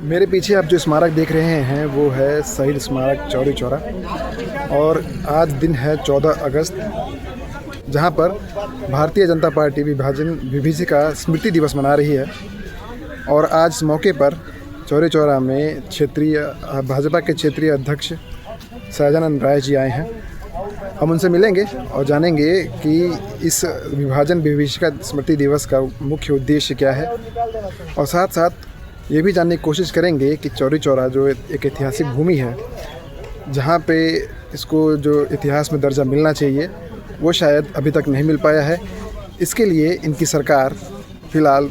मेरे पीछे आप जो स्मारक देख रहे हैं वो है शहीद स्मारक चौरी चौरा, और आज दिन है 14 अगस्त, जहां पर भारतीय जनता पार्टी विभाजिका स्मृति दिवस मना रही है। और आज इस मौके पर चौरी चौरा में भाजपा के क्षेत्रीय अध्यक्ष सहजानंद राय जी आए हैं। हम उनसे मिलेंगे और जानेंगे कि इस विभाजिका स्मृति दिवस का मुख्य उद्देश्य क्या है, और साथ साथ ये भी जानने की कोशिश करेंगे कि चौरी चौरा जो एक ऐतिहासिक भूमि है, जहाँ पे इसको जो इतिहास में दर्जा मिलना चाहिए वो शायद अभी तक नहीं मिल पाया है। इसके लिए इनकी सरकार फ़िलहाल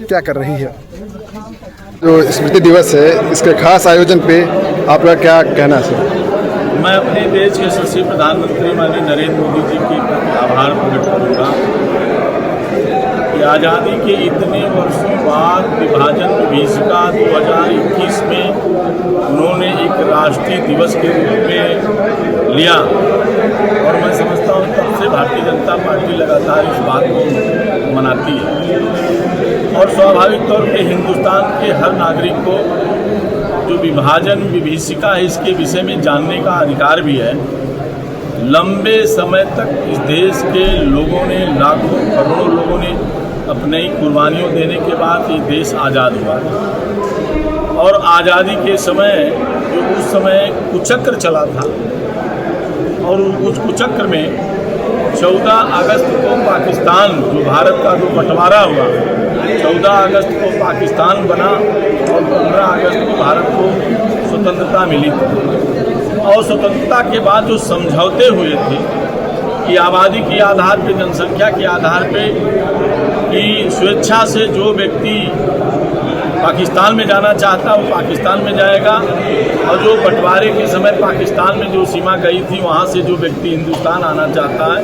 क्या कर रही है। जो स्मृति दिवस है, इसके खास आयोजन पे आपका क्या कहना है सर? मैं अपने देश के यशस्वी प्रधानमंत्री माननीय नरेंद्र मोदी जी के प्रति आभार प्रकट करूँगा कि आज़ादी के इतने वर्षों बाद विभाजिका 2021 में उन्होंने एक राष्ट्रीय दिवस के रूप में लिया, और मैं समझता हूँ तब से भारतीय जनता पार्टी लगातार इस बात को मनाती है। और स्वाभाविक तौर पे हिंदुस्तान के हर नागरिक को जो विभाजिका है इसके विषय में जानने का अधिकार भी है। लंबे समय तक इस देश के लोगों ने, लाखों करोड़ों लोगों ने अपने ही कुर्बानियों देने के बाद ये देश आज़ाद हुआ, और आज़ादी के समय जो उस समय कुचक्र चला था, और उस कुचक्र में 14 अगस्त को पाकिस्तान, जो भारत का जो बंटवारा हुआ, 14 अगस्त को पाकिस्तान बना और 15 अगस्त को भारत को स्वतंत्रता मिली थी। और स्वतंत्रता के बाद जो समझौते हुए थे कि आबादी के आधार पे, जनसंख्या के आधार पे, कि स्वेच्छा से जो व्यक्ति पाकिस्तान में जाना चाहता वो पाकिस्तान में जाएगा, और जो बंटवारे के समय पाकिस्तान में जो सीमा गई थी वहाँ से जो व्यक्ति हिंदुस्तान आना चाहता है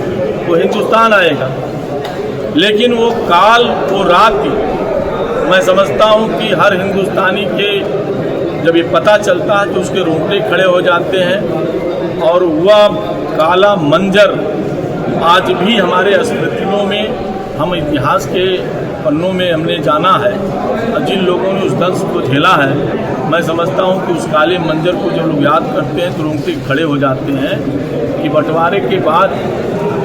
वो हिंदुस्तान आएगा। लेकिन वो काल, वो रात, मैं समझता हूँ कि हर हिंदुस्तानी के जब ये पता चलता है तो उसके रोंगटे खड़े हो जाते हैं। और वह काला मंजर आज भी हमारे स्मृतियों में, हम इतिहास के पन्नों में हमने जाना है, और जिन लोगों ने उस दंश को झेला है, मैं समझता हूँ कि उस काले मंजर को जब लोग याद करते हैं तो रोंगटे खड़े हो जाते हैं कि बंटवारे के बाद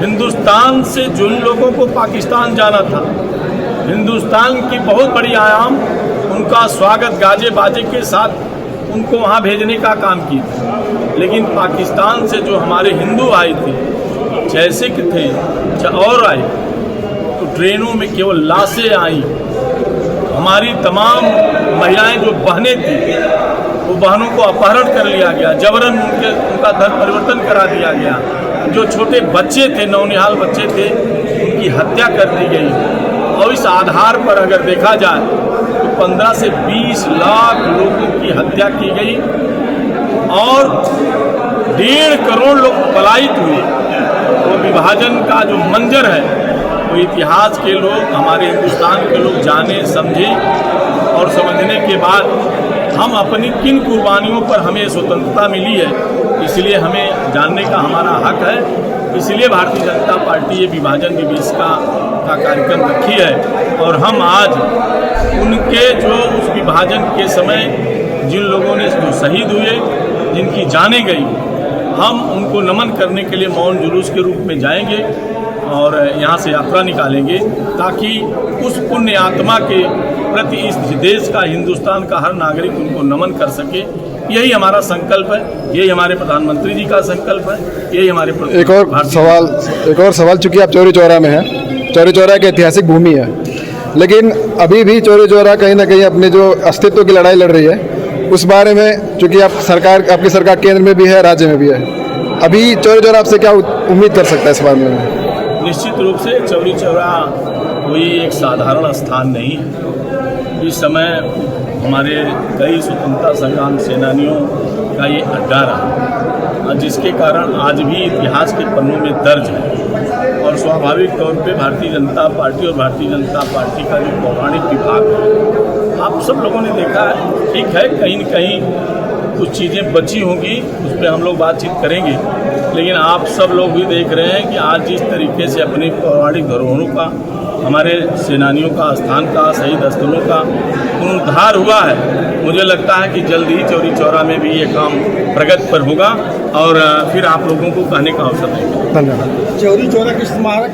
हिंदुस्तान से जिन लोगों को पाकिस्तान जाना था, हिंदुस्तान की बहुत बड़ी आयाम उनका स्वागत गाजे बाजे के साथ उनको वहाँ भेजने का काम किया। लेकिन पाकिस्तान से जो हमारे हिंदू आए थे, चाहे सिख थे, चाहे और आए, तो ट्रेनों में केवल लाशें आई। हमारी तमाम महिलाएं जो बहनें थी, वो बहनों को अपहरण कर लिया गया, जबरन उनका धर्म परिवर्तन करा दिया गया। जो छोटे बच्चे थे, नौनिहाल बच्चे थे, उनकी हत्या कर दी गई। और इस आधार पर अगर देखा जाए तो 15 से 20 लाख लोगों की हत्या की गई, और 1.5 करोड़ लोग पलायित हुए। वो विभाजन का जो मंजर है वो इतिहास के लोग, हमारे हिंदुस्तान के लोग जाने, समझे, और समझने के बाद हम अपनी किन कुर्बानियों पर हमें स्वतंत्रता मिली है, इसलिए हमें जानने का हमारा हक है। इसलिए भारतीय जनता पार्टी ये विभाजिका का कार्यक्रम रखी है। और हम आज उनके जो उस विभाजन के समय जिन लोगों ने जो शहीद हुए, जिनकी जानें गई, हम उनको नमन करने के लिए मौन जुलूस के रूप में जाएंगे और यहाँ से यात्रा निकालेंगे, ताकि उस पुण्य आत्मा के प्रति इस देश का, हिंदुस्तान का हर नागरिक उनको नमन कर सके। यही हमारा संकल्प है, यही हमारे प्रधानमंत्री जी का संकल्प है, यही हमारे एक और सवाल चूँकि आप चौरी चौरा में हैं, चौरी चौरा की ऐतिहासिक भूमि है, लेकिन अभी भी चौरी चौरा कहीं ना कहीं अपने जो अस्तित्व की लड़ाई लड़ रही है, उस बारे में चूँकि आपकी सरकार केंद्र में भी है, राज्य में भी है, अभी चौरी चौरा आपसे क्या उम्मीद कर सकता है इस बारे में? निश्चित रूप से चौरी चौरा कोई एक साधारण स्थान नहीं है। इस समय हमारे कई स्वतंत्रता संग्राम सेनानियों का ये अड्डा रहा, जिसके कारण आज भी इतिहास के पन्नों में दर्ज है। और और स्वाभाविक तौर पे भारतीय जनता पार्टी और भारतीय जनता पार्टी का जो पौराणिक विभाग है, आप सब लोगों ने देखा है। ठीक है, कहीं न कहीं कुछ चीज़ें बची होंगी, उस पर हम लोग बातचीत करेंगे, लेकिन आप सब लोग भी देख रहे हैं कि आज जिस तरीके से अपनी पौराणिक धरोहरों का, हमारे सेनानियों का, स्थान का, शहीद स्थलों का पुनरुद्धार हुआ है, मुझे लगता है कि जल्द ही चौरी चौरा में भी ये काम प्रगति पर होगा और फिर आप लोगों को कहने का अवसर देंगे। धन्यवाद। चौरी चौरा की स्मारक